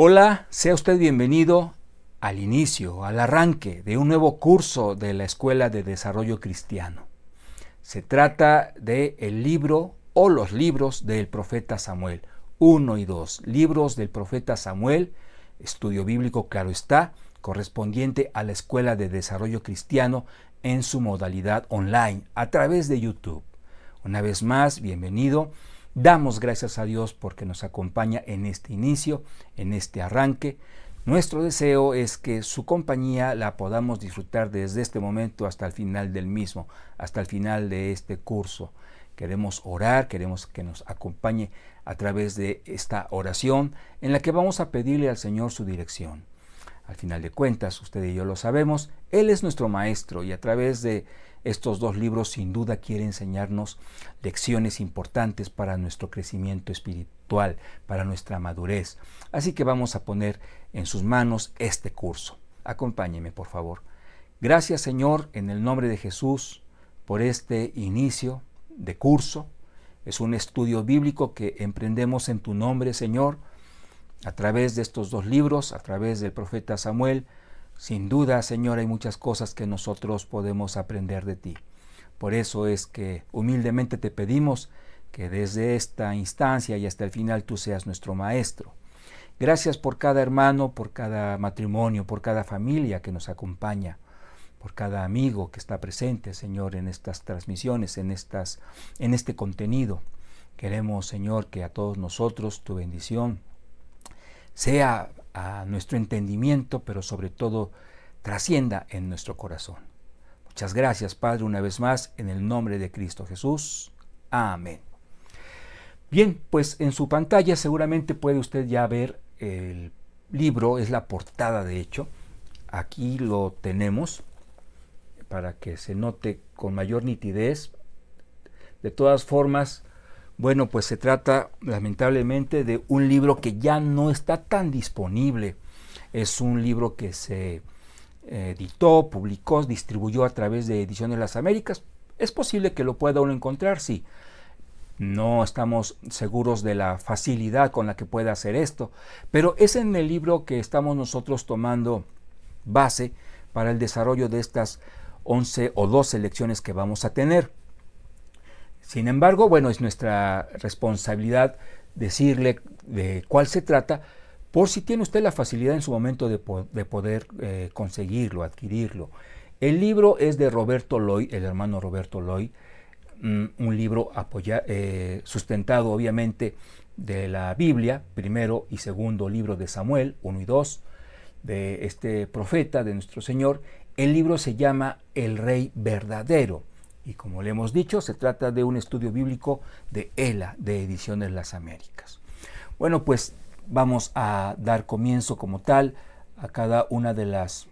Hola, sea usted bienvenido al inicio, al arranque de un nuevo curso de la Escuela de Desarrollo Cristiano. Se trata de el libro o los libros del profeta Samuel, 1 y 2, libros del profeta Samuel, estudio bíblico, claro está, correspondiente a la Escuela de Desarrollo Cristiano en su modalidad online, a través de YouTube. Una vez más, bienvenido. Damos gracias a Dios porque nos acompaña en este inicio, en este arranque. Nuestro deseo es que su compañía la podamos disfrutar desde este momento hasta el final del mismo, hasta el final de este curso. Queremos orar, queremos que nos acompañe a través de esta oración en la que vamos a pedirle al Señor su dirección. Al final de cuentas, usted y yo lo sabemos, Él es nuestro Maestro y a través de estos dos libros sin duda quiere enseñarnos lecciones importantes para nuestro crecimiento espiritual, para nuestra madurez. Así que vamos a poner en sus manos este curso. Acompáñeme, por favor. Gracias, Señor, en el nombre de Jesús, por este inicio de curso. Es un estudio bíblico que emprendemos en tu nombre, Señor, a través de estos dos libros, a través del profeta Samuel. Sin duda, Señor, hay muchas cosas que nosotros podemos aprender de ti. Por eso es que humildemente te pedimos que desde esta instancia y hasta el final tú seas nuestro maestro. Gracias por cada hermano, por cada matrimonio, por cada familia que nos acompaña, por cada amigo que está presente, Señor, en estas transmisiones, en este contenido. Queremos, Señor, que a todos nosotros tu bendición sea a nuestro entendimiento, pero sobre todo trascienda en nuestro corazón. Muchas gracias, Padre, una vez más, en el nombre de Cristo Jesús. Amén. Bien, pues en su pantalla seguramente puede usted ya ver el libro, es la portada de hecho. Aquí lo tenemos para que se note con mayor nitidez. De todas formas, bueno, pues se trata lamentablemente de un libro que ya no está tan disponible. Es un libro que se editó, publicó, distribuyó a través de Ediciones Las Américas. Es posible que lo pueda uno encontrar, sí. No estamos seguros de la facilidad con la que pueda hacer esto, pero es en el libro que estamos nosotros tomando base para el desarrollo de estas 11 o 12 lecciones que vamos a tener. Sin embargo, bueno, es nuestra responsabilidad decirle de cuál se trata, por si tiene usted la facilidad en su momento de poder conseguirlo, adquirirlo. El libro es de Roberto Loy, el hermano Roberto Loy, un libro sustentado obviamente de la Biblia, primero y segundo libro de Samuel, 1 y 2, de este profeta, de nuestro Señor. El libro se llama El Rey Verdadero. Y como le hemos dicho, se trata de un estudio bíblico de ELA, de Ediciones Las Américas. Bueno, pues vamos a dar comienzo como tal a cada una de las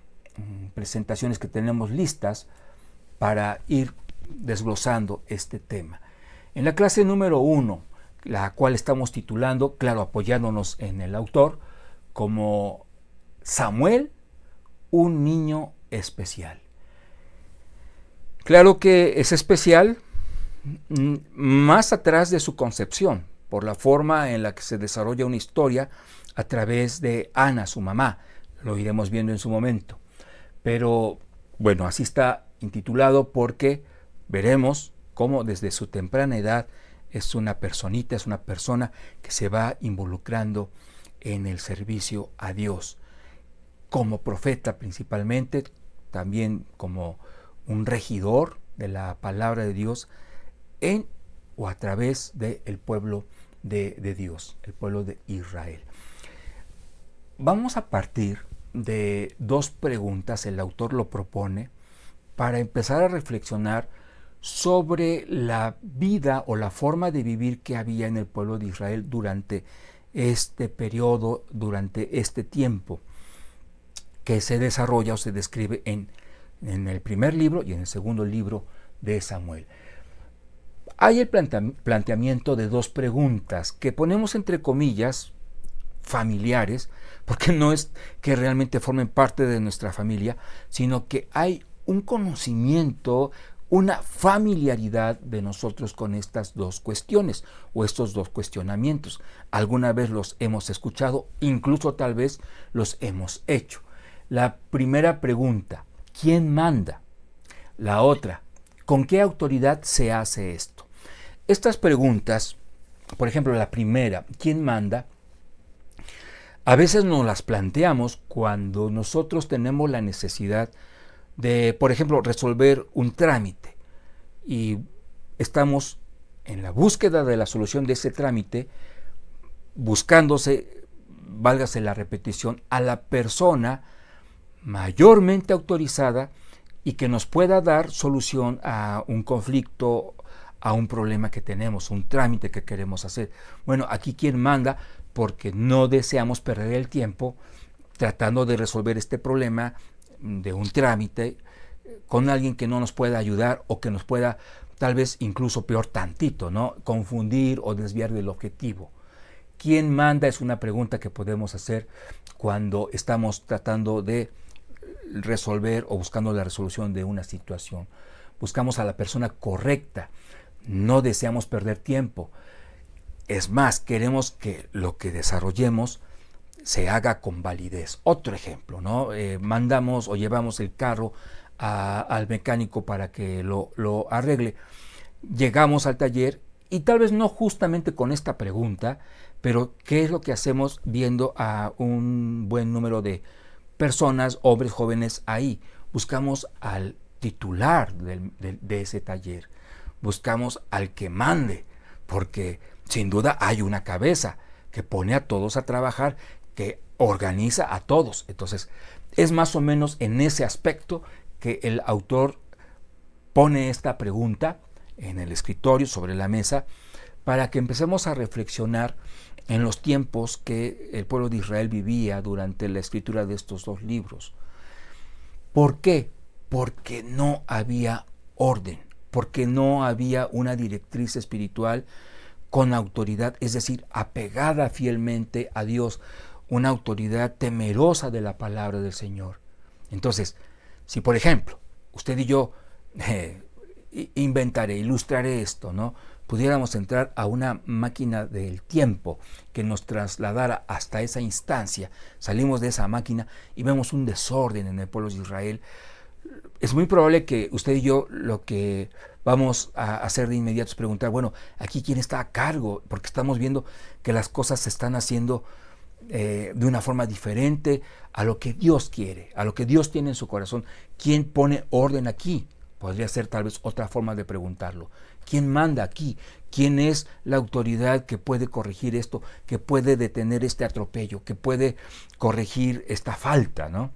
presentaciones que tenemos listas para ir desglosando este tema. En la clase número 1, la cual estamos titulando, claro, apoyándonos en el autor, como Samuel, un niño especial. Claro que es especial más atrás de su concepción, por la forma en la que se desarrolla una historia a través de Ana, su mamá. Lo iremos viendo en su momento. Pero bueno, así está intitulado porque veremos cómo desde su temprana edad es una personita, es una persona que se va involucrando en el servicio a Dios. Como profeta principalmente, también como un regidor de la palabra de Dios en o a través del pueblo de Dios, el pueblo de Israel. Vamos a partir de dos preguntas, el autor lo propone, para empezar a reflexionar sobre la vida o la forma de vivir que había en el pueblo de Israel durante este periodo, durante este tiempo, que se desarrolla o se describe en el primer libro y en el segundo libro de Samuel. Hay el planteamiento de dos preguntas que ponemos entre comillas familiares, porque no es que realmente formen parte de nuestra familia, sino que hay un conocimiento, una familiaridad de nosotros con estas dos cuestiones o estos dos cuestionamientos. Alguna vez los hemos escuchado, incluso tal vez los hemos hecho. La primera pregunta, ¿quién manda? La otra, ¿con qué autoridad se hace esto? Estas preguntas, por ejemplo, la primera, ¿quién manda? A veces nos las planteamos cuando nosotros tenemos la necesidad de, por ejemplo, resolver un trámite y estamos en la búsqueda de la solución de ese trámite, buscándose, válgase la repetición, a la persona mayormente autorizada y que nos pueda dar solución a un conflicto, a un problema que tenemos, un trámite que queremos hacer. Bueno, aquí quien manda, porque no deseamos perder el tiempo tratando de resolver este problema de un trámite con alguien que no nos pueda ayudar o que nos pueda, tal vez incluso peor tantito, ¿no?, confundir o desviar del objetivo. ¿Quién manda? Es una pregunta que podemos hacer cuando estamos tratando de resolver o buscando la resolución de una situación. Buscamos a la persona correcta, no deseamos perder tiempo. Es más, queremos que lo que desarrollemos se haga con validez. Otro ejemplo, ¿no? Mandamos o llevamos el carro al mecánico para que lo arregle. Llegamos al taller y tal vez no justamente con esta pregunta, pero ¿qué es lo que hacemos viendo a un buen número de personas, hombres jóvenes ahí? Buscamos al titular de ese taller, buscamos al que mande, porque sin duda hay una cabeza que pone a todos a trabajar, que organiza a todos. Entonces, es más o menos en ese aspecto que el autor pone esta pregunta en el escritorio, sobre la mesa, para que empecemos a reflexionar en los tiempos que el pueblo de Israel vivía durante la escritura de estos dos libros. ¿Por qué? Porque no había orden, porque no había una directriz espiritual con autoridad, es decir, apegada fielmente a Dios, una autoridad temerosa de la palabra del Señor. Entonces, si por ejemplo, usted y yo ilustraré esto, ¿no?, pudiéramos entrar a una máquina del tiempo que nos trasladara hasta esa instancia, salimos de esa máquina y vemos un desorden en el pueblo de Israel, es muy probable que usted y yo lo que vamos a hacer de inmediato es preguntar, bueno, aquí quién está a cargo, porque estamos viendo que las cosas se están haciendo de una forma diferente a lo que Dios quiere, a lo que Dios tiene en su corazón. ¿Quién pone orden aquí? Podría ser tal vez otra forma de preguntarlo. ¿Quién manda aquí? ¿Quién es la autoridad que puede corregir esto, que puede detener este atropello, que puede corregir esta falta, ¿no?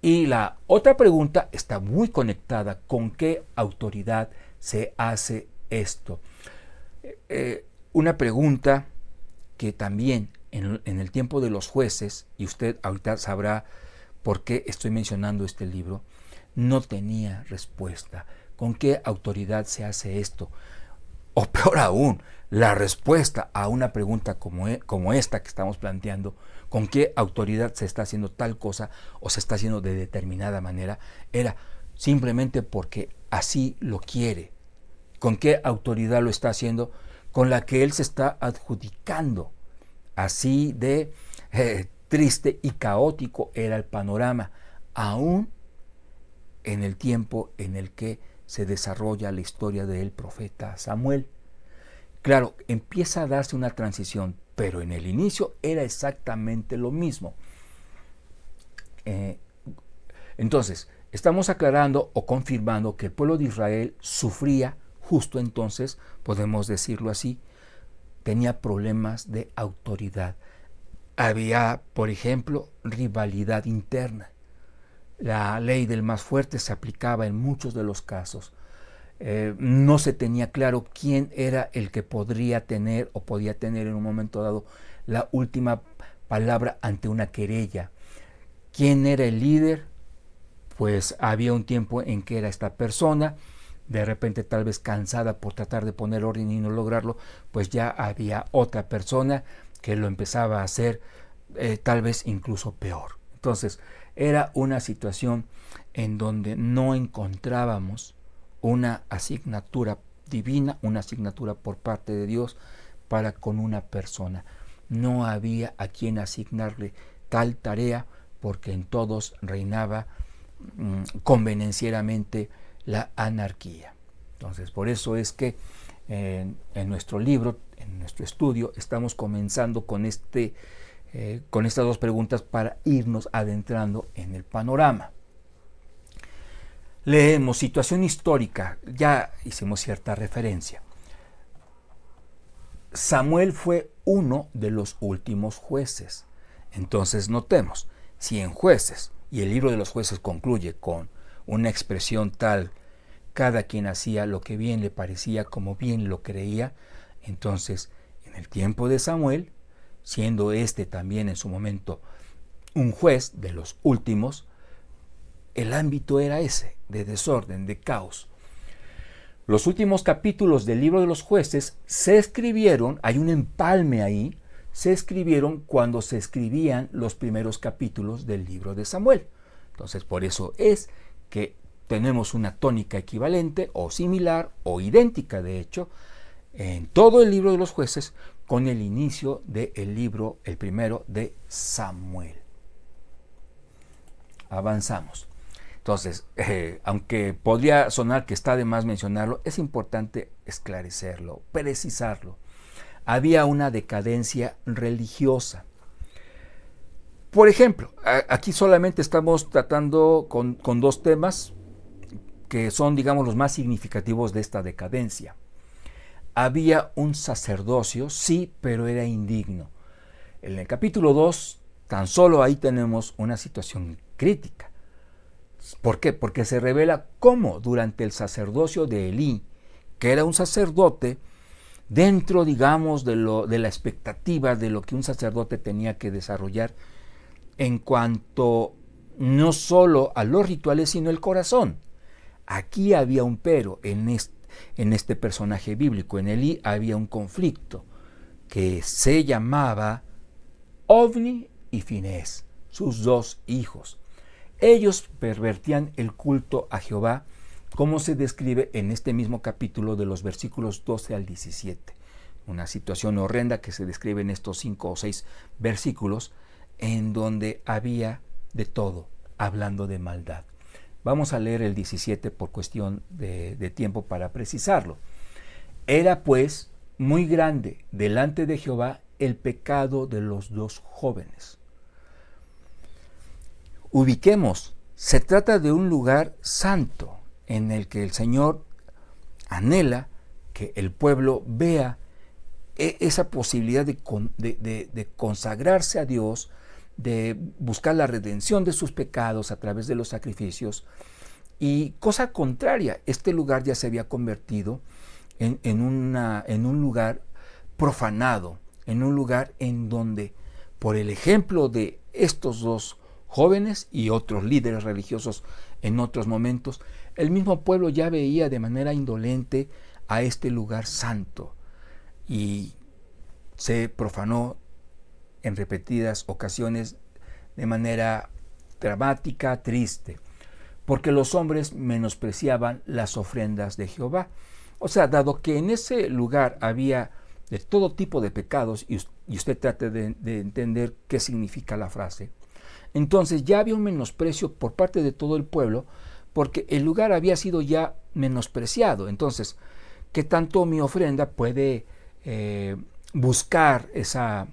Y la otra pregunta está muy conectada con qué autoridad se hace esto. Una pregunta que también en el tiempo de los jueces, y usted ahorita sabrá por qué estoy mencionando este libro, no tenía respuesta. ¿Con qué autoridad se hace esto? O peor aún, la respuesta a una pregunta como esta que estamos planteando, ¿con qué autoridad se está haciendo tal cosa o se está haciendo de determinada manera? Era simplemente porque así lo quiere. ¿Con qué autoridad lo está haciendo? Con la que él se está adjudicando. Así de triste y caótico era el panorama, aún en el tiempo en el que se desarrolla la historia del profeta Samuel. Claro, empieza a darse una transición, pero en el inicio era exactamente lo mismo. Entonces, estamos aclarando o confirmando que el pueblo de Israel sufría, justo entonces, podemos decirlo así, tenía problemas de autoridad. Había, por ejemplo, rivalidad interna. La ley del más fuerte se aplicaba en muchos de los casos. No se tenía claro quién era el que podría tener o podía tener en un momento dado la última palabra ante una querella. ¿Quién era el líder? Pues había un tiempo en que era esta persona, de repente tal vez cansada por tratar de poner orden y no lograrlo, pues ya había otra persona que lo empezaba a hacer tal vez incluso peor. Entonces era una situación en donde no encontrábamos una asignatura divina, una asignatura por parte de Dios para con una persona. No había a quien asignarle tal tarea porque en todos reinaba convenencieramente la anarquía. Entonces, por eso es que en nuestro libro, en nuestro estudio, estamos comenzando con estas dos preguntas para irnos adentrando en el panorama. Leemos situación histórica, ya hicimos cierta referencia. Samuel fue uno de los últimos jueces. Entonces notemos, si en Jueces, y el libro de los Jueces concluye con una expresión tal, cada quien hacía lo que bien le parecía como bien lo creía, entonces en el tiempo de Samuel, siendo este también en su momento un juez de los últimos, el ámbito era ese, de desorden, de caos. Los últimos capítulos del libro de los Jueces se escribieron, hay un empalme ahí, se escribieron cuando se escribían los primeros capítulos del libro de Samuel. Entonces, por eso es que tenemos una tónica equivalente o similar o idéntica, de hecho, en todo el libro de los Jueces con el inicio del libro, el primero de Samuel. Avanzamos. Entonces, aunque podría sonar que está de más mencionarlo, es importante esclarecerlo, precisarlo. Había una decadencia religiosa. Por ejemplo, aquí solamente estamos tratando con dos temas que son, digamos, los más significativos de esta decadencia. Había un sacerdocio, sí, pero era indigno. En el capítulo 2, tan solo ahí tenemos una situación crítica. ¿Por qué? Porque se revela cómo durante el sacerdocio de Elí, que era un sacerdote, dentro, digamos, de la expectativa de lo que un sacerdote tenía que desarrollar en cuanto no solo a los rituales, sino el corazón. Aquí había un pero en este personaje bíblico. En Elí había un conflicto que se llamaba Ofni y Finés, sus dos hijos. Ellos pervertían el culto a Jehová, como se describe en este mismo capítulo de los versículos 12 al 17. Una situación horrenda que se describe en estos 5 o 6 versículos, en donde había de todo, hablando de maldad. Vamos a leer el 17 por cuestión de tiempo para precisarlo. Era pues muy grande delante de Jehová el pecado de los dos jóvenes. Ubiquemos, se trata de un lugar santo en el que el Señor anhela que el pueblo vea esa posibilidad de consagrarse a Dios, de buscar la redención de sus pecados a través de los sacrificios. Y cosa contraria, este lugar ya se había convertido en un lugar profanado, en un lugar en donde, por el ejemplo de estos dos jóvenes y otros líderes religiosos en otros momentos, el mismo pueblo ya veía de manera indolente a este lugar santo y se profanó en repetidas ocasiones de manera dramática, triste, porque los hombres menospreciaban las ofrendas de Jehová. O sea, dado que en ese lugar había de todo tipo de pecados, y usted trate de entender qué significa la frase, entonces ya había un menosprecio por parte de todo el pueblo, porque el lugar había sido ya menospreciado. Entonces, ¿qué tanto mi ofrenda puede buscar esa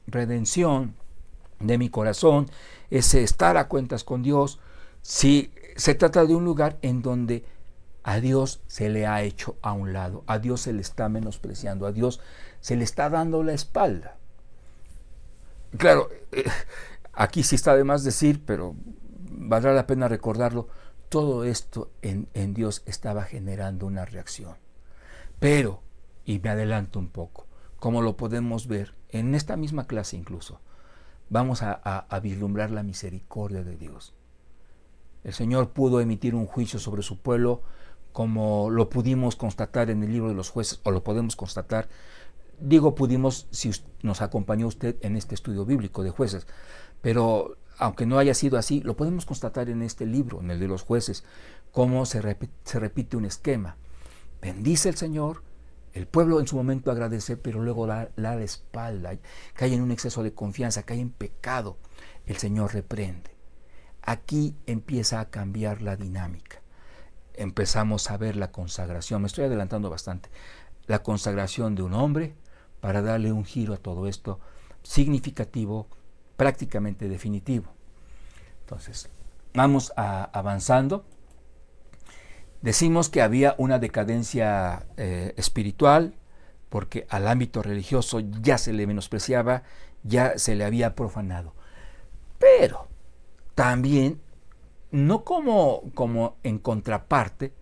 redención de mi corazón, ese estar a cuentas con Dios, si se trata de un lugar en donde a Dios se le ha hecho a un lado, a Dios se le está menospreciando, a Dios se le está dando la espalda? Claro, aquí sí está de más decir, pero valdrá la pena recordarlo, todo esto en Dios estaba generando una reacción. Pero, y me adelanto un poco, como lo podemos ver en esta misma clase incluso, vamos a vislumbrar la misericordia de Dios. El Señor pudo emitir un juicio sobre su pueblo, como lo pudimos constatar en el libro de los Jueces, o lo podemos constatar, digo pudimos si nos acompañó usted en este estudio bíblico de Jueces, pero aunque no haya sido así, lo podemos constatar en este libro, en el de los jueces, cómo se repite un esquema. Bendice el Señor, el pueblo en su momento agradece, pero luego da la espalda, cae en un exceso de confianza, cae en pecado, el Señor reprende. Aquí empieza a cambiar la dinámica. Empezamos a ver la consagración, me estoy adelantando bastante, la consagración de un hombre para darle un giro a todo esto significativo, prácticamente definitivo. Entonces, vamos avanzando. Decimos que había una decadencia espiritual, porque al ámbito religioso ya se le menospreciaba, ya se le había profanado. Pero también, no como en contraparte,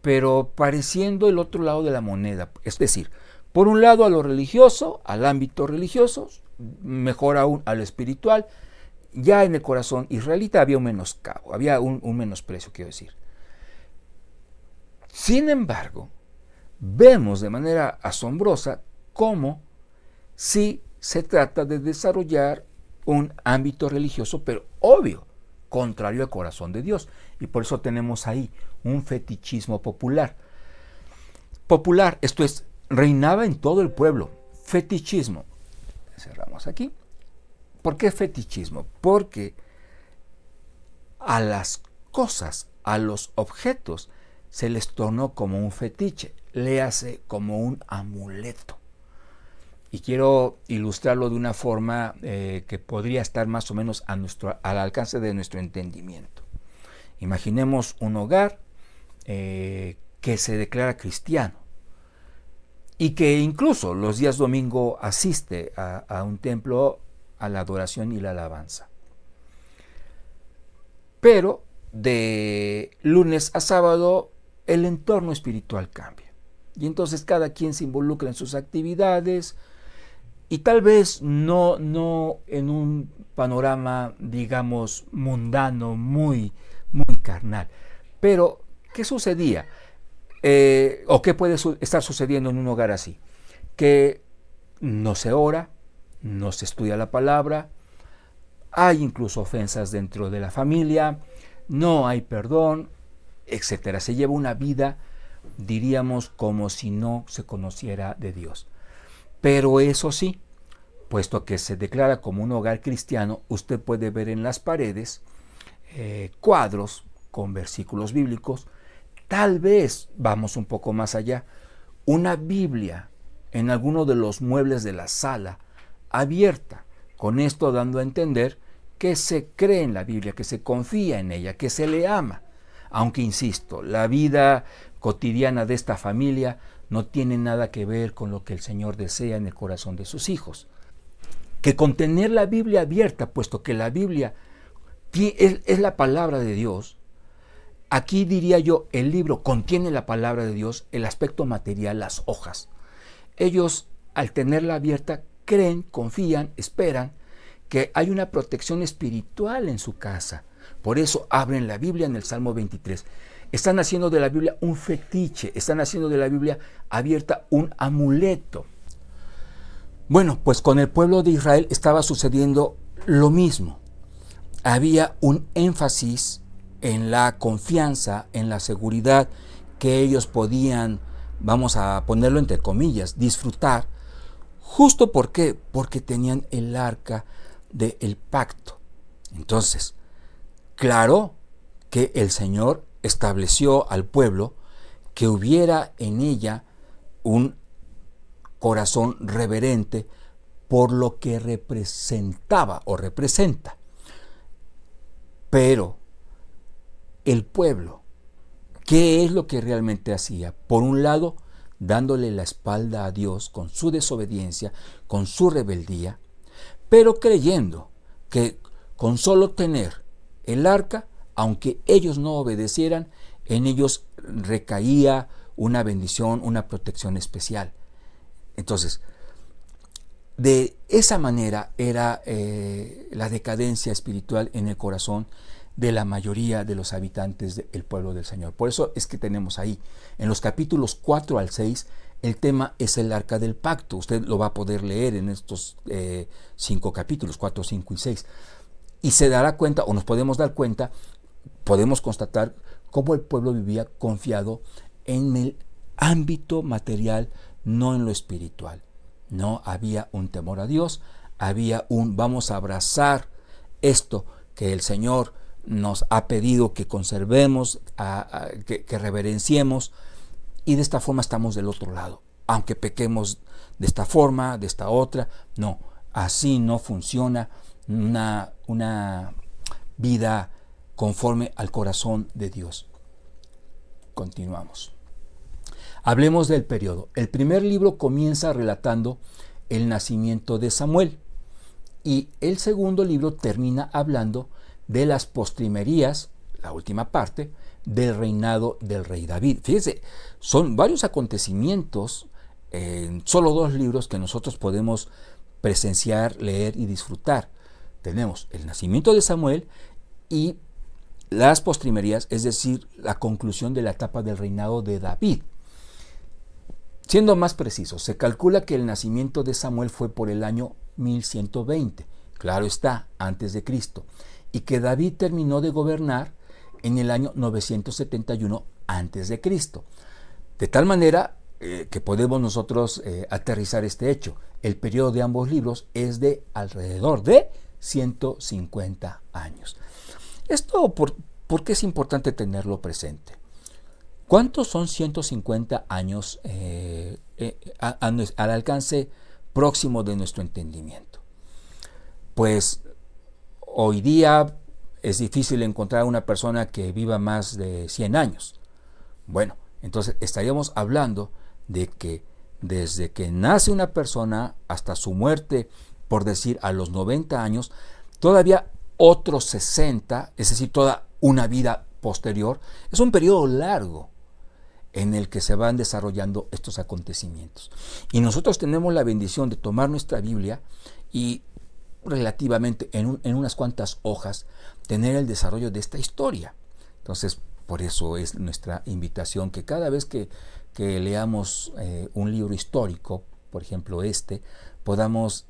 pero pareciendo el otro lado de la moneda. Es decir, por un lado a lo religioso, al ámbito religioso, mejor aún a lo espiritual, ya en el corazón israelita había un menoscabo, había un menosprecio, quiero decir. Sin embargo, vemos de manera asombrosa cómo sí se trata de desarrollar un ámbito religioso, pero obvio, contrario al corazón de Dios. Y por eso tenemos ahí un fetichismo popular. Popular, esto es, reinaba en todo el pueblo. Fetichismo. Cerramos aquí. ¿Por qué fetichismo? Porque a las cosas, a los objetos, se les tornó como un fetiche, le hace como un amuleto. Y quiero ilustrarlo de una forma que podría estar más o menos al alcance de nuestro entendimiento. Imaginemos un hogar que se declara cristiano y que incluso los días domingo asiste a un templo a la adoración y la alabanza. Pero de lunes a sábado el entorno espiritual cambia. Y entonces cada quien se involucra en sus actividades y tal vez no en un panorama, digamos, mundano, muy carnal. Pero, ¿qué sucedía? ¿O qué puede estar sucediendo en un hogar así? Que no se ora, no se estudia la palabra, hay incluso ofensas dentro de la familia, no hay perdón, etcétera. Se lleva una vida, diríamos, como si no se conociera de Dios. Pero eso sí, puesto que se declara como un hogar cristiano, usted puede ver en las paredes cuadros con versículos bíblicos. Tal vez, vamos un poco más allá, una Biblia en alguno de los muebles de la sala abierta, con esto dando a entender que se cree en la Biblia, que se confía en ella, que se le ama. Aunque, insisto, la vida cotidiana de esta familia no tiene nada que ver con lo que el Señor desea en el corazón de sus hijos. Que con tener la Biblia abierta, puesto que la Biblia es la palabra de Dios, aquí diría yo, el libro contiene la palabra de Dios, el aspecto material, las hojas. Ellos, al tenerla abierta, creen, confían, esperan que hay una protección espiritual en su casa. Por eso abren la Biblia en el Salmo 23. Están haciendo de la Biblia un fetiche, están haciendo de la Biblia abierta un amuleto. Bueno, pues con el pueblo de Israel estaba sucediendo lo mismo. Había un énfasis en la confianza, en la seguridad que ellos podían, vamos a ponerlo entre comillas, disfrutar. ¿Justo por qué? Porque tenían el arca del pacto. Entonces, claro que el Señor estableció al pueblo que hubiera en ella un corazón reverente por lo que representaba o representa. Pero el pueblo, ¿qué es lo que realmente hacía? Por un lado, dándole la espalda a Dios con su desobediencia, con su rebeldía, pero creyendo que con solo tener el arca, aunque ellos no obedecieran, en ellos recaía una bendición, una protección especial. Entonces, de esa manera era la decadencia espiritual en el corazón de la mayoría de los habitantes del pueblo del Señor. Por eso es que tenemos ahí, en los capítulos 4 al 6, el tema es el arca del pacto. Usted lo va a poder leer en estos 5 capítulos, 4, 5 y 6. Y se dará cuenta, o nos podemos dar cuenta, podemos constatar cómo el pueblo vivía confiado en el ámbito material, no en lo espiritual. No había un temor a Dios, había un vamos a abrazar esto que el Señor nos ha pedido que conservemos, que reverenciemos, y de esta forma estamos del otro lado. Aunque pequemos de esta forma, de esta otra, no, así no funciona una vida conforme al corazón de Dios. Continuamos. Hablemos del periodo. El primer libro comienza relatando el nacimiento de Samuel y el segundo libro termina hablando de las postrimerías, la última parte, del reinado del rey David. Fíjense, son varios acontecimientos en solo 2 libros que nosotros podemos presenciar, leer y disfrutar. Tenemos el nacimiento de Samuel y las postrimerías, es decir, la conclusión de la etapa del reinado de David. Siendo más precisos, se calcula que el nacimiento de Samuel fue por el año 1120, claro está, antes de Cristo, y que David terminó de gobernar en el año 971 antes de Cristo. De tal manera que podemos nosotros aterrizar este hecho. El periodo de ambos libros es de alrededor de 150 años. Esto, ¿por qué es importante tenerlo presente? ¿Cuántos son 150 años al alcance próximo de nuestro entendimiento? Pues hoy día es difícil encontrar una persona que viva más de 100 años. Bueno, entonces estaríamos hablando de que desde que nace una persona hasta su muerte, por decir a los 90 años, todavía otros 60, es decir, toda una vida posterior, es un periodo largo en el que se van desarrollando estos acontecimientos. Y nosotros tenemos la bendición de tomar nuestra Biblia y relativamente en unas cuantas hojas tener el desarrollo de esta historia. Entonces, por eso es nuestra invitación que cada vez que leamos un libro histórico, por ejemplo podamos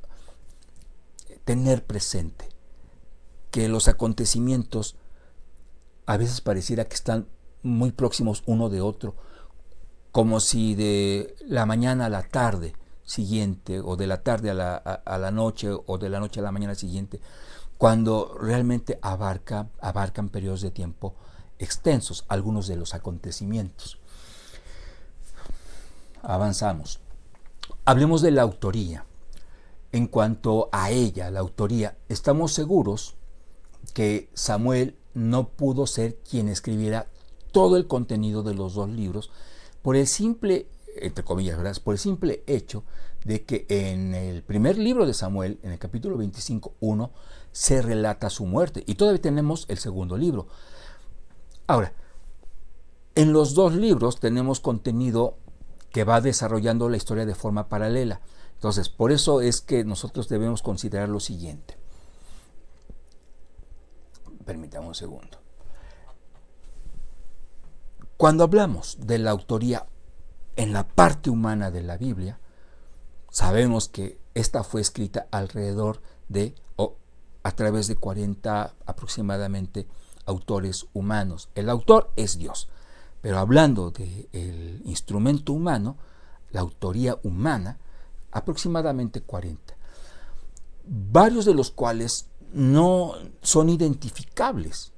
tener presente que los acontecimientos a veces pareciera que están muy próximos uno de otro, como si de la mañana a la tarde siguiente, o de la tarde a la noche, o de la noche a la mañana siguiente, cuando realmente abarcan periodos de tiempo extensos, algunos de los acontecimientos. Avanzamos. Hablemos de la autoría. En cuanto a ella, la autoría, estamos seguros que Samuel no pudo ser quien escribiera todo el contenido de los 2 libros por el simple, entre comillas, ¿verdad?, por el simple hecho de que en el primer libro de Samuel, en el capítulo 25:1, se relata su muerte y todavía tenemos el segundo libro. Ahora, en los 2 libros tenemos contenido que va desarrollando la historia de forma paralela. Entonces, por eso es que nosotros debemos considerar lo siguiente. Permítame un segundo. Cuando hablamos de la autoría en la parte humana de la Biblia, sabemos que esta fue escrita alrededor de, o a través de 40 aproximadamente autores humanos. El autor es Dios, pero hablando del instrumento humano, la autoría humana, aproximadamente 40. Varios de los cuales no son identificables.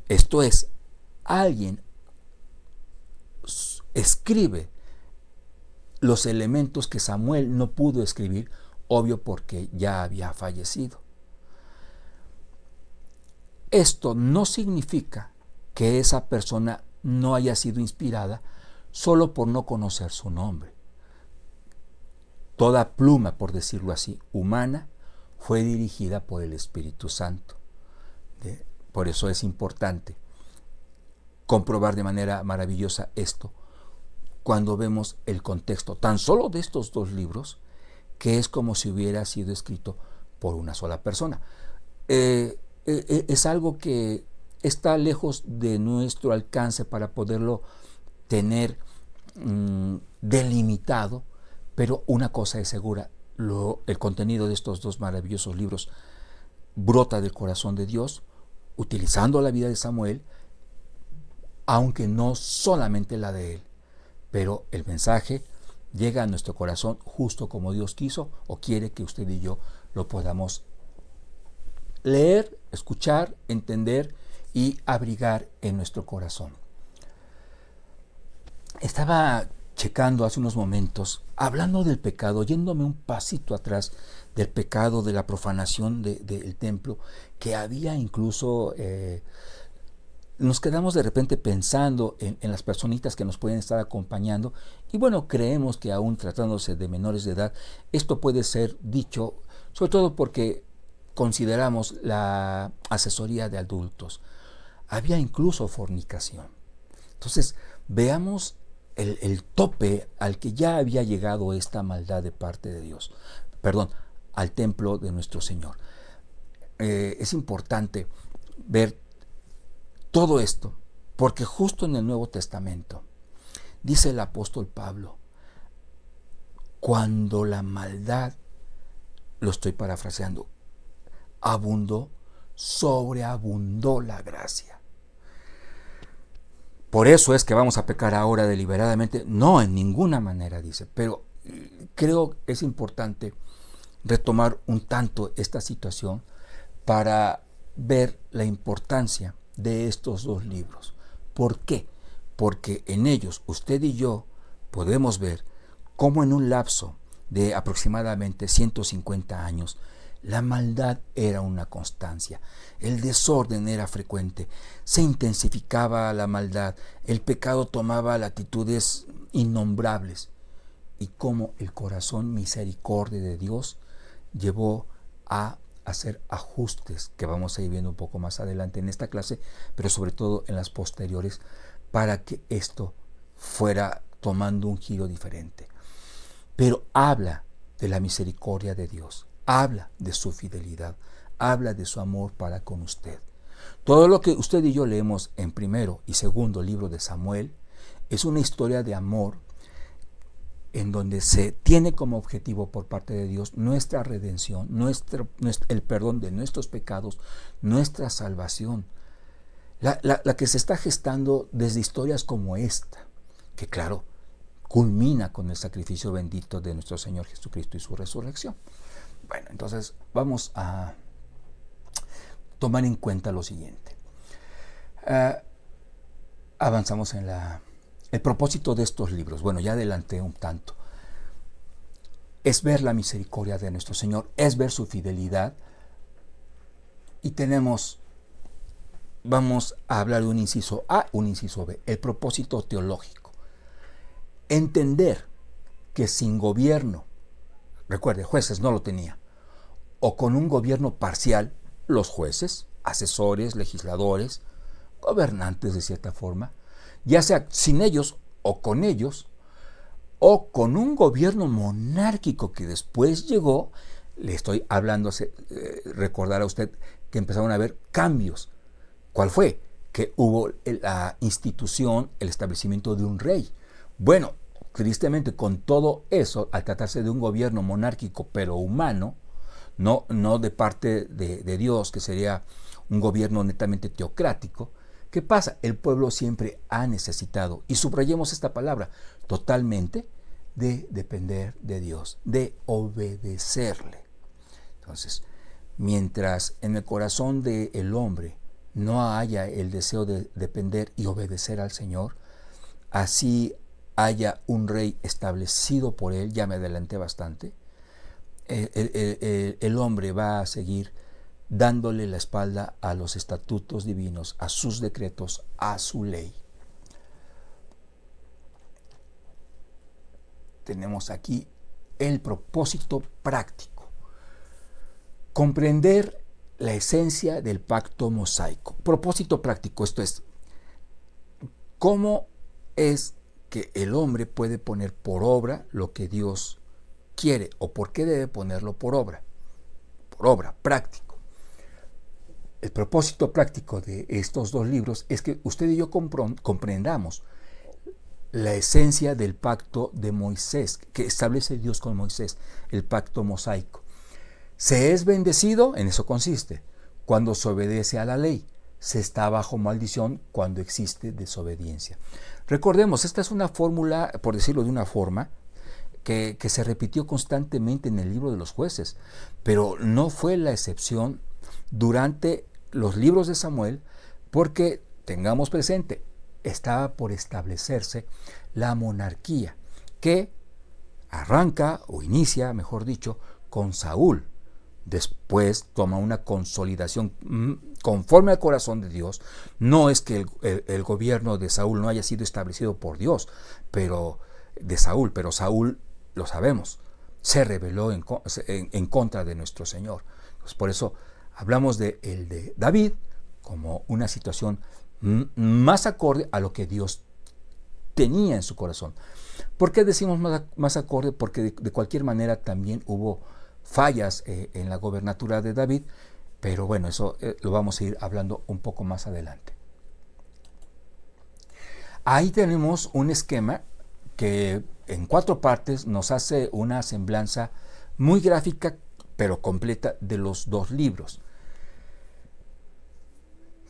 Esto es, alguien escribe los elementos que Samuel no pudo escribir, obvio porque ya había fallecido. Esto no significa que esa persona no haya sido inspirada solo por no conocer su nombre. Toda pluma, por decirlo así, humana, fue dirigida por el Espíritu Santo. Por eso es importante comprobar de manera maravillosa esto cuando vemos el contexto tan solo de estos 2 libros, que es como si hubiera sido escrito por una sola persona. Es algo que está lejos de nuestro alcance para poderlo tener delimitado, pero una cosa es segura, el contenido de estos 2 maravillosos libros brota del corazón de Dios, utilizando la vida de Samuel, aunque no solamente la de él, pero el mensaje llega a nuestro corazón justo como Dios quiso o quiere que usted y yo lo podamos leer, escuchar, entender y abrigar en nuestro corazón. Estaba checando hace unos momentos, hablando del pecado, yéndome un pasito atrás del pecado, de la profanación del templo, que había incluso, nos quedamos de repente pensando en las personitas que nos pueden estar acompañando, y bueno, creemos que aún tratándose de menores de edad, esto puede ser dicho, sobre todo porque consideramos la asesoría de adultos. Había incluso fornicación. Entonces, veamos el tope al que ya había llegado esta maldad de parte de Dios. Perdón, al templo de nuestro Señor. Es importante ver todo esto, porque justo en el Nuevo Testamento, dice el apóstol Pablo, cuando la maldad, lo estoy parafraseando, abundó, sobreabundó la gracia. Por eso es que vamos a pecar ahora deliberadamente. No, en ninguna manera, dice. Pero creo que es importante retomar un tanto esta situación para ver la importancia de estos dos libros. ¿Por qué? Porque en ellos usted y yo podemos ver cómo en un lapso de aproximadamente 150 años la maldad era una constancia, el desorden era frecuente, se intensificaba la maldad, el pecado tomaba latitudes innombrables y cómo el corazón misericordia de Dios llevó a hacer ajustes que vamos a ir viendo un poco más adelante en esta clase, pero sobre todo en las posteriores, para que esto fuera tomando un giro diferente. Pero habla de la misericordia de Dios, habla de su fidelidad, habla de su amor para con usted. Todo lo que usted y yo leemos en primero y segundo libro de Samuel es una historia de amor en donde se tiene como objetivo por parte de Dios nuestra redención, el perdón de nuestros pecados, nuestra salvación. La que se está gestando desde historias como esta, que claro, culmina con el sacrificio bendito de nuestro Señor Jesucristo y su resurrección. Bueno, entonces vamos a tomar en cuenta lo siguiente. Avanzamos en el propósito de estos libros. Bueno, ya adelanté un tanto. Es ver la misericordia de nuestro Señor, es ver su fidelidad. Y vamos a hablar de un inciso A, un inciso B, el propósito teológico. Entender que sin gobierno, recuerde, jueces no lo tenía, o con un gobierno parcial, los jueces, asesores, legisladores, gobernantes de cierta forma, ya sea sin ellos o con ellos, o con un gobierno monárquico que después llegó, le estoy hablando, recordará usted que empezaron a haber cambios. ¿Cuál fue? Que hubo la institución, el establecimiento de un rey. Bueno, tristemente con todo eso, al tratarse de un gobierno monárquico pero humano, no de parte de Dios, que sería un gobierno netamente teocrático, ¿qué pasa? El pueblo siempre ha necesitado, y subrayemos esta palabra, totalmente, de depender de Dios, de obedecerle. Entonces, mientras en el corazón del hombre no haya el deseo de depender y obedecer al Señor, así haya un rey establecido por él, ya me adelanté bastante, el hombre va a seguir dándole la espalda a los estatutos divinos, a sus decretos, a su ley. Tenemos aquí el propósito práctico. Comprender la esencia del pacto mosaico. Propósito práctico, esto es, ¿cómo es que el hombre puede poner por obra lo que Dios quiere o por qué debe ponerlo por obra? Por obra, práctico. El propósito práctico de estos dos libros es que usted y yo comprendamos la esencia del pacto de Moisés, que establece Dios con Moisés, el pacto mosaico. Se es bendecido, en eso consiste, cuando se obedece a la ley. Se está bajo maldición cuando existe desobediencia. Recordemos, esta es una fórmula, por decirlo de una forma, que se repitió constantemente en el libro de los jueces, pero no fue la excepción durante los libros de Samuel, porque tengamos presente, estaba por establecerse la monarquía, que arranca o inicia, mejor dicho, con Saúl. Después toma una consolidación conforme al corazón de Dios. No es que el gobierno de Saúl no haya sido establecido por Dios, pero Saúl, lo sabemos, se rebeló en contra de nuestro Señor. Entonces, por eso hablamos de el de David como una situación más acorde a lo que Dios tenía en su corazón. ¿Por qué decimos más acorde? Porque de cualquier manera también hubo fallas en la gobernatura de David, pero bueno, eso lo vamos a ir hablando un poco más adelante. Ahí tenemos un esquema que en 4 partes nos hace una semblanza muy gráfica, pero completa, de los 2 libros.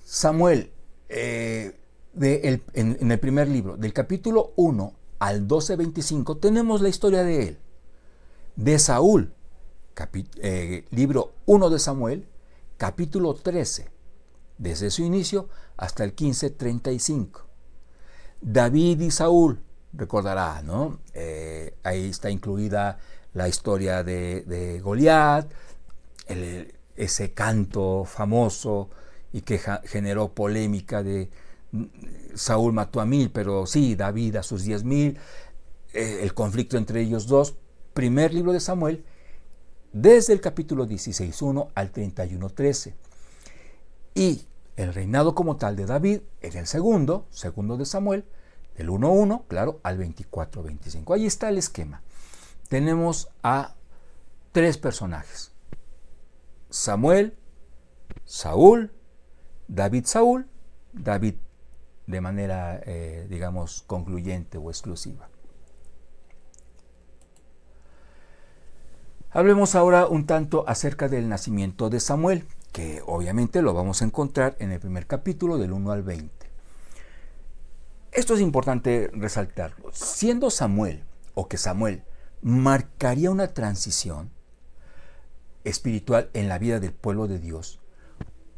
Samuel, en el primer libro, del capítulo 1 al 12:25, tenemos la historia de él. De Saúl, libro 1 de Samuel, capítulo 13, desde su inicio hasta el 15:35. David y Saúl, recordará, ¿no? Ahí está incluida la historia de Goliat, ese canto famoso y que generó polémica de Saúl mató a 1000, pero sí, David a sus 10,000, el conflicto entre ellos dos. Primer libro de Samuel, desde el capítulo 16:1 al 31:13. Y el reinado como tal de David en el segundo de Samuel, del 1:1, claro, al 24:25. Ahí está el esquema. Tenemos a 3 personajes: Samuel, Saúl, David, Saúl, David de manera, digamos, concluyente o exclusiva. Hablemos ahora un tanto acerca del nacimiento de Samuel, que obviamente lo vamos a encontrar en el primer capítulo del 1 al 20. Esto es importante resaltarlo. Siendo Samuel, o que Samuel marcaría una transición espiritual en la vida del pueblo de Dios,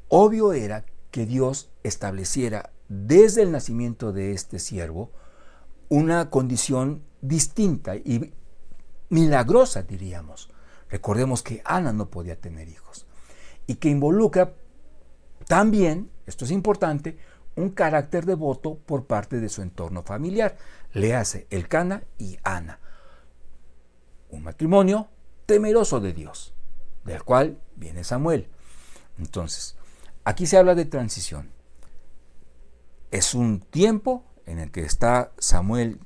obvio era que Dios estableciera desde el nacimiento de este siervo una condición distinta y milagrosa, diríamos. Recordemos que Ana no podía tener hijos y que involucra también, esto es importante, un carácter devoto por parte de su entorno familiar. Le hace Elcana y Ana, un matrimonio temeroso de Dios, del cual viene Samuel. Entonces, aquí se habla de transición. Es un tiempo en el que está Samuel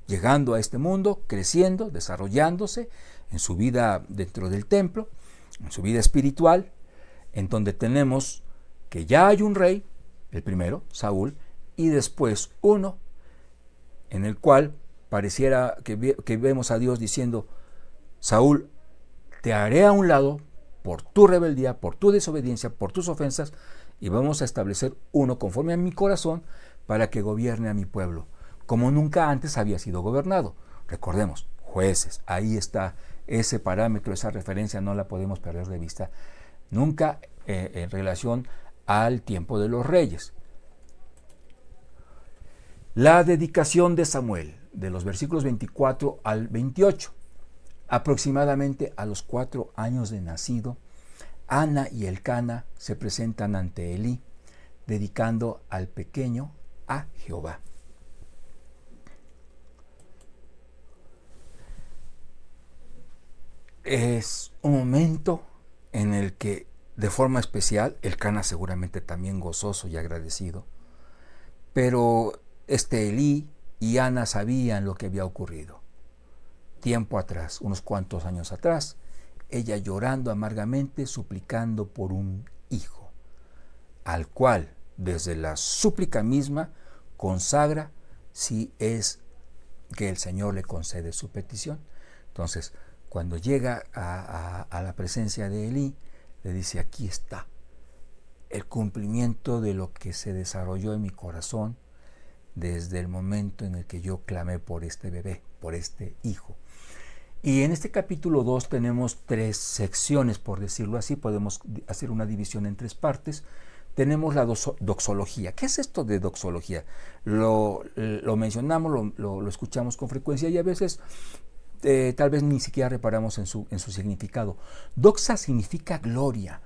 llegando a este mundo, creciendo, desarrollándose en su vida dentro del templo, en su vida espiritual, en donde tenemos que ya hay un rey, el primero, Saúl, y después uno en el cual pareciera que vemos a Dios diciendo: Saúl, te haré a un lado por tu rebeldía, por tu desobediencia, por tus ofensas, y vamos a establecer uno conforme a mi corazón para que gobierne a mi pueblo, como nunca antes había sido gobernado. Recordemos, jueces, ahí está ese parámetro, esa referencia no la podemos perder de vista nunca en relación al tiempo de los reyes. La dedicación de Samuel, de los versículos 24 al 28. Aproximadamente a los 4 años de nacido, Ana y Elcana se presentan ante Elí, dedicando al pequeño a Jehová. Es un momento en el que, de forma especial, Elcana seguramente también gozoso y agradecido, pero Elí y Ana sabían lo que había ocurrido. Tiempo atrás, unos cuantos años atrás, ella llorando amargamente, suplicando por un hijo, al cual, desde la súplica misma, consagra si es que el Señor le concede su petición. Entonces, cuando llega a la presencia de Elí, le dice: aquí está el cumplimiento de lo que se desarrolló en mi corazón desde el momento en el que yo clamé por este bebé, por este hijo. Y en este capítulo 2 tenemos 3 secciones, por decirlo así. Podemos hacer una división en 3 partes. Tenemos la doxología. ¿Qué es esto de doxología? Lo mencionamos, lo escuchamos con frecuencia y a veces tal vez ni siquiera reparamos en su significado. Doxa significa gloria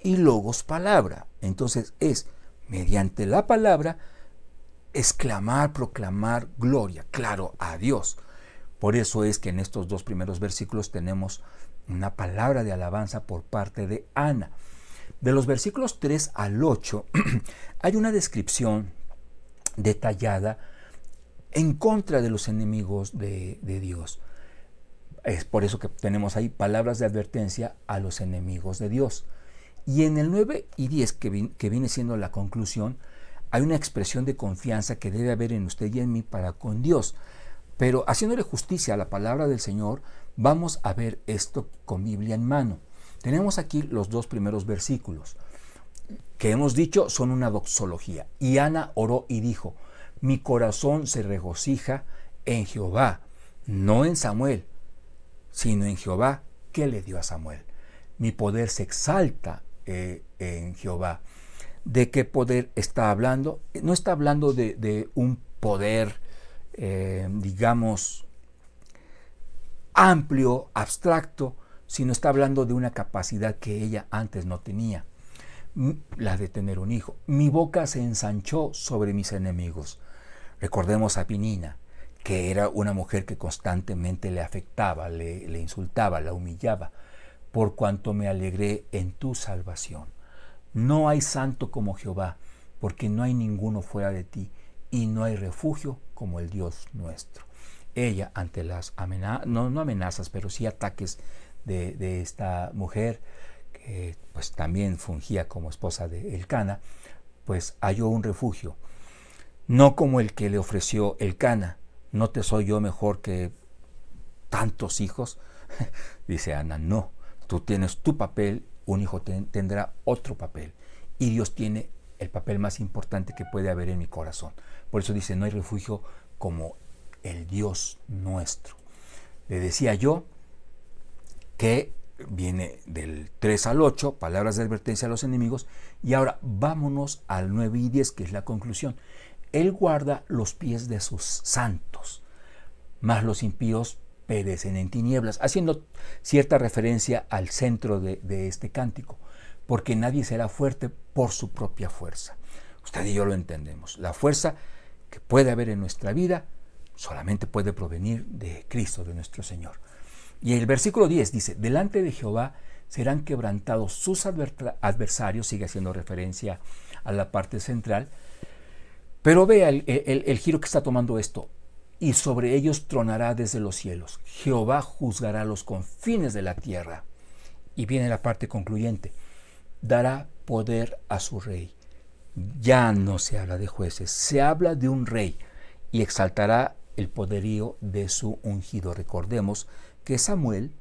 y logos palabra. Entonces es, mediante la palabra, exclamar, proclamar gloria, claro, a Dios. Por eso es que en estos 2 primeros versículos tenemos una palabra de alabanza por parte de Ana. De los versículos 3 al 8 hay una descripción detallada en contra de los enemigos de Dios. Es por eso que tenemos ahí palabras de advertencia a los enemigos de Dios. Y en el 9 y 10, que viene siendo la conclusión, hay una expresión de confianza que debe haber en usted y en mí para con Dios. Pero haciéndole justicia a la palabra del Señor, vamos a ver esto con Biblia en mano. Tenemos aquí los 2 primeros versículos, que hemos dicho son una doxología. Y Ana oró y dijo: mi corazón se regocija en Jehová, no en Samuel, sino en Jehová que le dio a Samuel. Mi poder se exalta en Jehová. ¿De qué poder está hablando? No está hablando de un poder, digamos, amplio, abstracto, sino está hablando de una capacidad que ella antes no tenía, la de tener un hijo. Mi boca se ensanchó sobre mis enemigos. Recordemos a Penina, que era una mujer que constantemente le afectaba, le insultaba, la humillaba, por cuanto me alegré en tu salvación. No hay santo como Jehová, porque no hay ninguno fuera de ti, y no hay refugio como el Dios nuestro. Ella, ante las no amenazas, pero sí ataques de esta mujer, que pues también fungía como esposa de Elcana, pues halló un refugio. No como el que le ofreció Elcana: ¿no te soy yo mejor que tantos hijos? Dice Ana: no, tú tienes tu papel, un hijo tendrá otro papel. Y Dios tiene el papel más importante que puede haber en mi corazón. Por eso dice: no hay refugio como el Dios nuestro. Le decía yo que viene del 3 al 8, palabras de advertencia a los enemigos, y ahora vámonos al 9 y 10, que es la conclusión. Él guarda los pies de sus santos, mas los impíos perecen en tinieblas, haciendo cierta referencia al centro de este cántico, porque nadie será fuerte por su propia fuerza. Usted y yo lo entendemos. La fuerza que puede haber en nuestra vida solamente puede provenir de Cristo, de nuestro Señor. Y el versículo 10 dice: delante de Jehová serán quebrantados sus adversarios. Sigue haciendo referencia a la parte central, pero vea el giro que está tomando esto: y sobre ellos tronará desde los cielos. Jehová juzgará los confines de la tierra. Y viene la parte concluyente: dará poder a su rey. Ya no se habla de jueces, se habla de un rey, y exaltará el poderío de su ungido. Recordemos que Samuel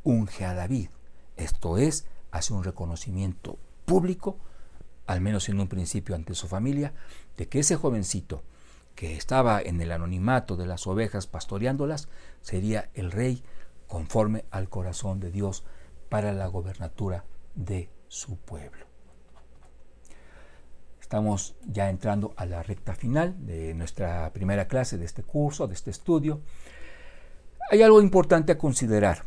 unge a David. Esto es, hace un reconocimiento público, al menos en un principio ante su familia, de que ese jovencito que estaba en el anonimato de las ovejas pastoreándolas sería el rey conforme al corazón de Dios para la gobernatura de su pueblo. Estamos ya entrando a la recta final de nuestra primera clase de este curso, de este estudio. Hay algo importante a considerar: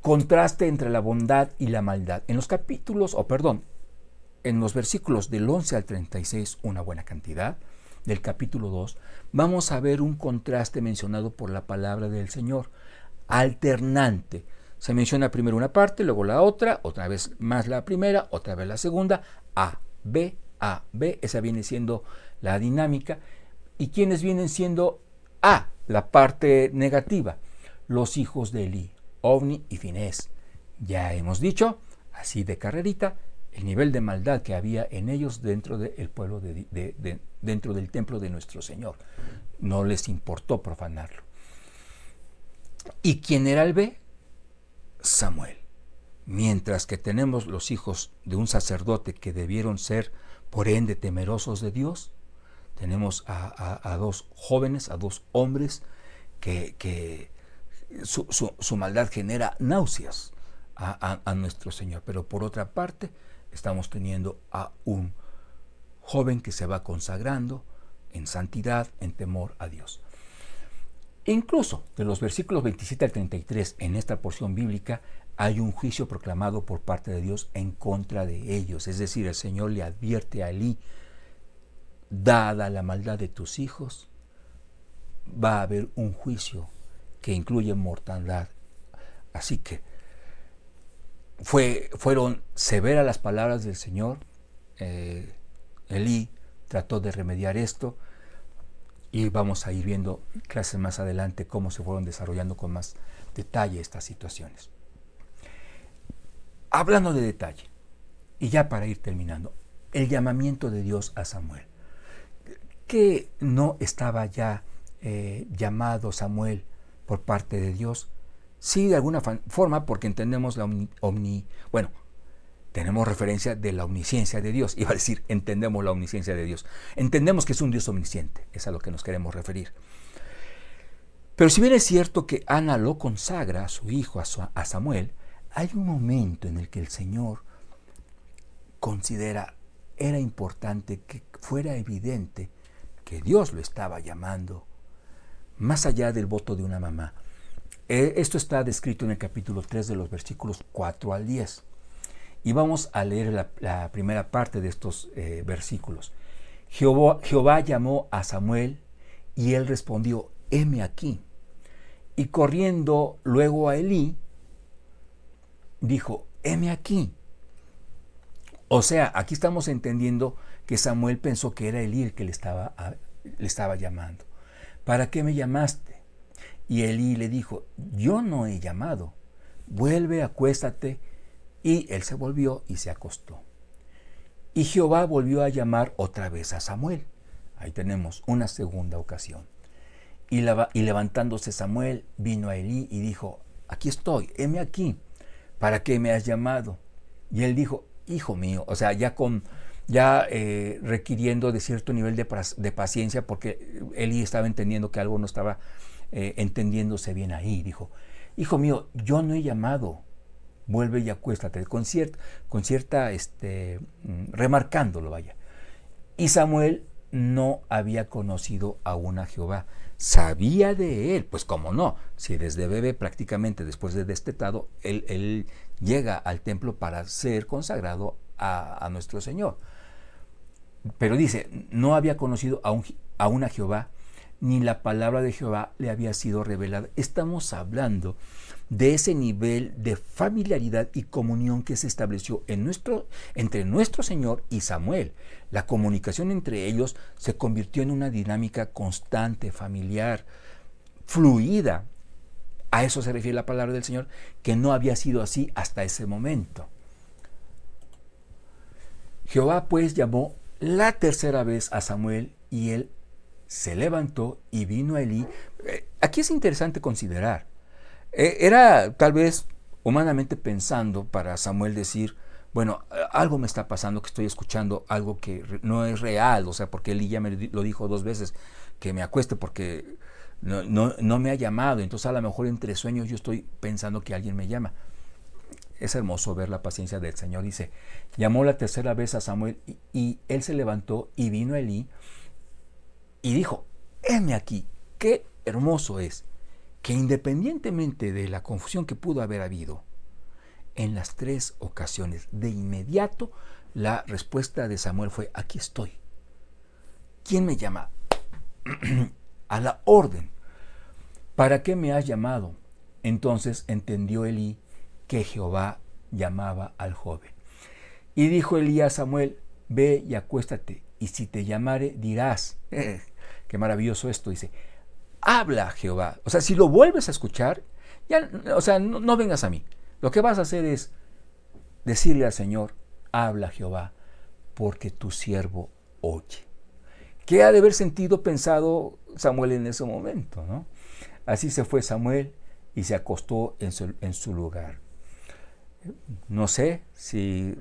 contraste entre la bondad y la maldad. En los en los versículos del 11 al 36, una buena cantidad, del capítulo 2, vamos a ver un contraste mencionado por la palabra del Señor, alternante. Se menciona primero una parte, luego la otra vez más la primera, otra vez la segunda, A, B, esa viene siendo la dinámica. ¿Y quiénes vienen siendo A, la parte negativa? Los hijos de Elí, Ofni y Finés. Ya hemos dicho, así de carrerita, el nivel de maldad que había en ellos dentro del pueblo, dentro del templo de nuestro Señor. No les importó profanarlo. ¿Y quién era el B? Samuel. Mientras que tenemos los hijos de un sacerdote que debieron ser, por ende, temerosos de Dios, tenemos a dos jóvenes, a dos hombres que su maldad genera náuseas a nuestro Señor. Pero por otra parte, estamos teniendo a un joven que se va consagrando en santidad, en temor a Dios. Incluso de los versículos 27 al 33 en esta porción bíblica hay un juicio proclamado por parte de Dios en contra de ellos. Es decir, el Señor le advierte a Elí: dada la maldad de tus hijos, va a haber un juicio que incluye mortandad. Así que fueron severas las palabras del Señor. Elí trató de remediar esto y vamos a ir viendo clases más adelante cómo se fueron desarrollando con más detalle estas situaciones. Hablando de detalle, y ya para ir terminando, el llamamiento de Dios a Samuel. ¿Que no estaba ya llamado Samuel por parte de Dios? Sí, de alguna forma, porque entendemos tenemos referencia de la omnisciencia de Dios. Iba a decir, entendemos la omnisciencia de Dios. Entendemos que es un Dios omnisciente, es a lo que nos queremos referir. Pero si bien es cierto que Ana lo consagra a su hijo, a Samuel, hay un momento en el que el Señor considera era importante que fuera evidente que Dios lo estaba llamando, más allá del voto de una mamá. Esto está descrito en el capítulo 3 de los versículos 4 al 10. Y vamos a leer la primera parte de estos versículos. Jehová llamó a Samuel y él respondió: heme aquí. Y corriendo luego a Elí, dijo: heme aquí. O sea, aquí estamos entendiendo que Samuel pensó que era Elí el que le estaba llamando. ¿Para qué me llamaste? Y Elí le dijo: yo no he llamado, vuelve, acuéstate. Y él se volvió y se acostó. Y Jehová volvió a llamar otra vez a Samuel. Ahí tenemos una segunda ocasión. Y levantándose Samuel, vino a Elí y dijo: aquí estoy, heme aquí, ¿para qué me has llamado? Y él dijo: hijo mío, o sea, requiriendo de cierto nivel de paciencia, porque Elí estaba entendiendo que algo no estaba entendiéndose bien ahí. Dijo: hijo mío, yo no he llamado, vuelve y acuéstate, con cierta remarcándolo, vaya. Y Samuel no había conocido aún a Jehová. Sabía de él, pues cómo no, si desde bebé, prácticamente después de destetado, él llega al templo para ser consagrado a nuestro Señor. Pero dice, no había conocido aún a Jehová, ni la palabra de Jehová le había sido revelada. Estamos hablando de ese nivel de familiaridad y comunión que se estableció entre nuestro Señor y Samuel. La comunicación entre ellos se convirtió en una dinámica constante, familiar, fluida. A eso se refiere la palabra del Señor, que no había sido así hasta ese momento. Jehová pues llamó la tercera vez a Samuel y él se levantó y vino a Elí. Aquí es interesante considerar. Era tal vez humanamente pensando para Samuel decir, bueno, algo me está pasando, que estoy escuchando algo que no es real, o sea, porque Elí ya me lo dijo 2 veces, que me acueste porque no me ha llamado, entonces a lo mejor entre sueños yo estoy pensando que alguien me llama. Es hermoso ver la paciencia del Señor. Dice, llamó la tercera vez a Samuel y él se levantó y vino a Elí y dijo, heme aquí. Qué hermoso es que independientemente de la confusión que pudo haber habido, en las 3 ocasiones, de inmediato, la respuesta de Samuel fue, aquí estoy. ¿Quién me llama? A la orden. ¿Para qué me has llamado? Entonces entendió Elí que Jehová llamaba al joven. Y dijo Elí a Samuel, ve y acuéstate, y si te llamare dirás, qué maravilloso esto, dice, habla Jehová. O sea, si lo vuelves a escuchar, ya, o sea, no vengas a mí. Lo que vas a hacer es decirle al Señor, habla Jehová, porque tu siervo oye. ¿Qué ha de haber pensado Samuel en ese momento, no? Así se fue Samuel y se acostó en su lugar. No sé si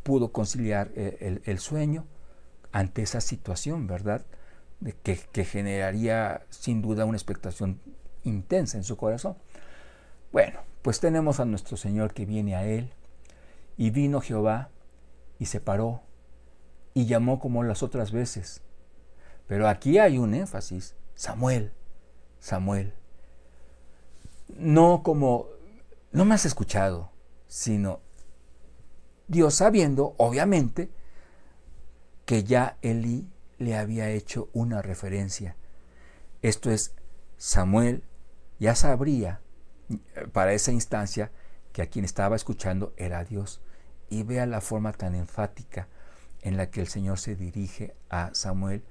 pudo conciliar el sueño ante esa situación, ¿verdad? Que generaría sin duda una expectación intensa en su corazón. Bueno, pues tenemos a nuestro Señor que viene a él, y vino Jehová y se paró y llamó como las otras veces. Pero aquí hay un énfasis: Samuel, Samuel. No como, no me has escuchado, sino Dios sabiendo, obviamente, que ya Elí le había hecho una referencia. Esto es, Samuel ya sabría para esa instancia que a quien estaba escuchando era Dios. Y vea la forma tan enfática en la que el Señor se dirige a Samuel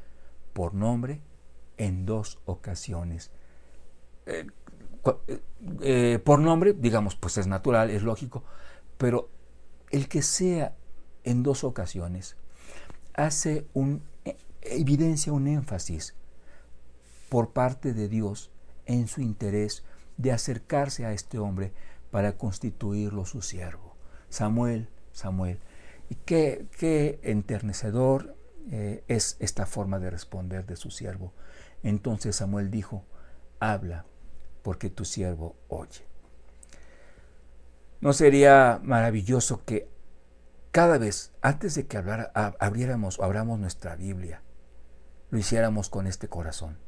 por nombre en 2 ocasiones. Por nombre, digamos, pues es natural, es lógico, pero el que sea en 2 ocasiones hace evidencia un énfasis por parte de Dios en su interés de acercarse a este hombre para constituirlo su siervo. Samuel, Samuel. Y qué enternecedor es esta forma de responder de su siervo. Entonces Samuel dijo: habla, porque tu siervo oye. ¿No sería maravilloso que cada vez, antes de que abramos nuestra Biblia, lo hiciéramos con este corazón?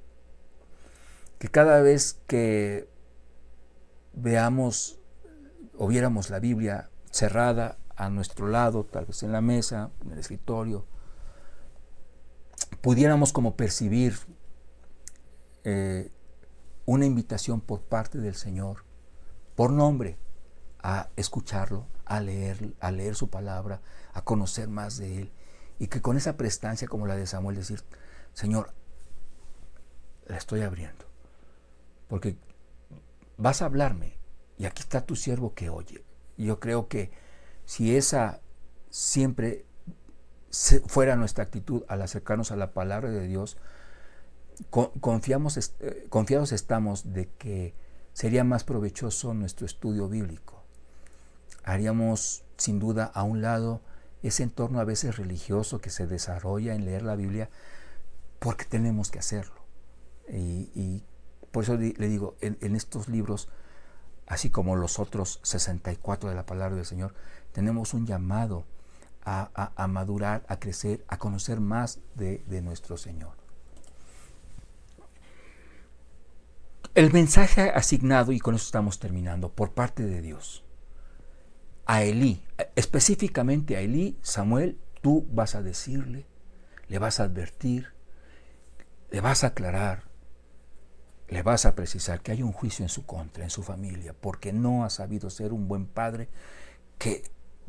Que cada vez que veamos o viéramos la Biblia cerrada a nuestro lado, tal vez en la mesa, en el escritorio, pudiéramos como percibir una invitación por parte del Señor, por nombre, a escucharlo, a leer su palabra, a conocer más de Él, y que con esa prestancia como la de Samuel decir: Señor, la estoy abriendo, porque vas a hablarme, y aquí está tu siervo que oye. Y yo creo que si esa siempre fuera nuestra actitud al acercarnos a la palabra de Dios, confiados estamos de que sería más provechoso nuestro estudio bíblico. Haríamos sin duda a un lado ese entorno a veces religioso que se desarrolla en leer la Biblia porque tenemos que hacerlo. Y por eso le digo, en estos libros, así como los otros 64 de la palabra del Señor, tenemos un llamado a madurar, a crecer, a conocer más de nuestro Señor. El mensaje asignado, y con eso estamos terminando, por parte de Dios a Elí, específicamente a Elí: Samuel, tú vas a decirle, le vas a advertir, le vas a aclarar, le vas a precisar que hay un juicio en su contra, en su familia, porque no ha sabido ser un buen padre que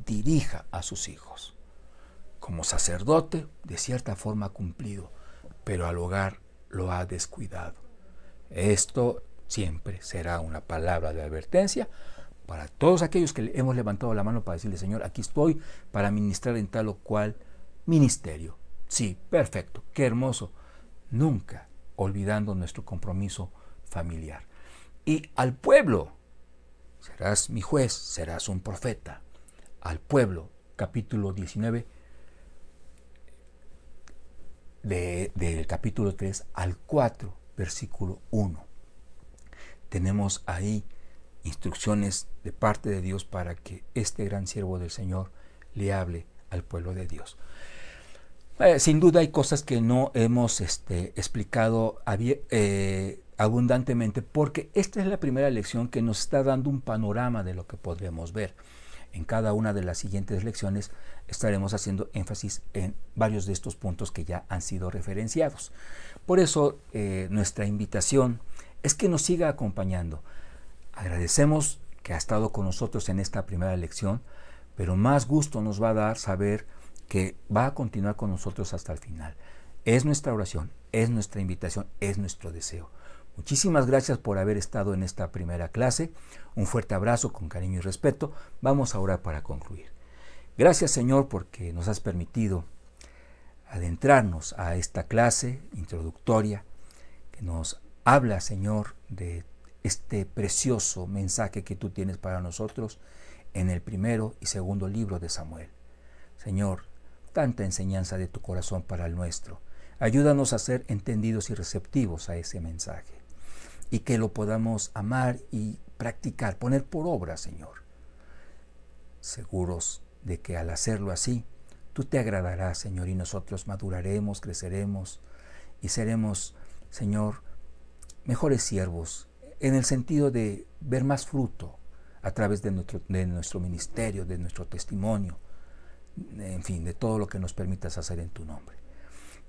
dirija a sus hijos. Como sacerdote, de cierta forma ha cumplido, pero al hogar lo ha descuidado. Esto siempre será una palabra de advertencia para todos aquellos que hemos levantado la mano para decirle: Señor, aquí estoy para ministrar en tal o cual ministerio. Sí, perfecto, qué hermoso. Nunca olvidando nuestro compromiso familiar. Y al pueblo: serás mi juez, serás un profeta. Al pueblo, capítulo 19, del capítulo 3 al 4, versículo 1. Tenemos ahí instrucciones de parte de Dios para que este gran siervo del Señor le hable al pueblo de Dios. Sin duda hay cosas que no hemos explicado abundantemente, porque esta es la primera lección que nos está dando un panorama de lo que podremos ver. En cada una de las siguientes lecciones estaremos haciendo énfasis en varios de estos puntos que ya han sido referenciados. Por eso nuestra invitación es que nos siga acompañando. Agradecemos que ha estado con nosotros en esta primera lección, pero más gusto nos va a dar saber que va a continuar con nosotros hasta el final. Es nuestra oración, es nuestra invitación, es nuestro deseo. Muchísimas gracias por haber estado en esta primera clase. Un fuerte abrazo con cariño y respeto. Vamos a orar para concluir. Gracias, Señor, porque nos has permitido adentrarnos a esta clase introductoria que nos habla, Señor, de este precioso mensaje que tú tienes para nosotros en el primero y segundo libro de Samuel. Señor, tanta enseñanza de tu corazón para el nuestro. Ayúdanos a ser entendidos y receptivos a ese mensaje, y que lo podamos amar y practicar, poner por obra, Señor. Seguros de que al hacerlo así, tú te agradarás, Señor, y nosotros maduraremos, creceremos y seremos, Señor, mejores siervos, en el sentido de ver más fruto a través de nuestro ministerio, de nuestro testimonio, en fin, de todo lo que nos permitas hacer en tu nombre.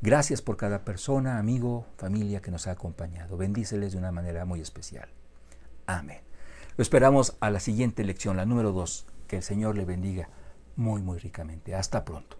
Gracias por cada persona, amigo, familia que nos ha acompañado. Bendíceles de una manera muy especial. Amén. Lo esperamos a la siguiente lección, la número 2. Que el Señor le bendiga muy, muy ricamente. Hasta pronto.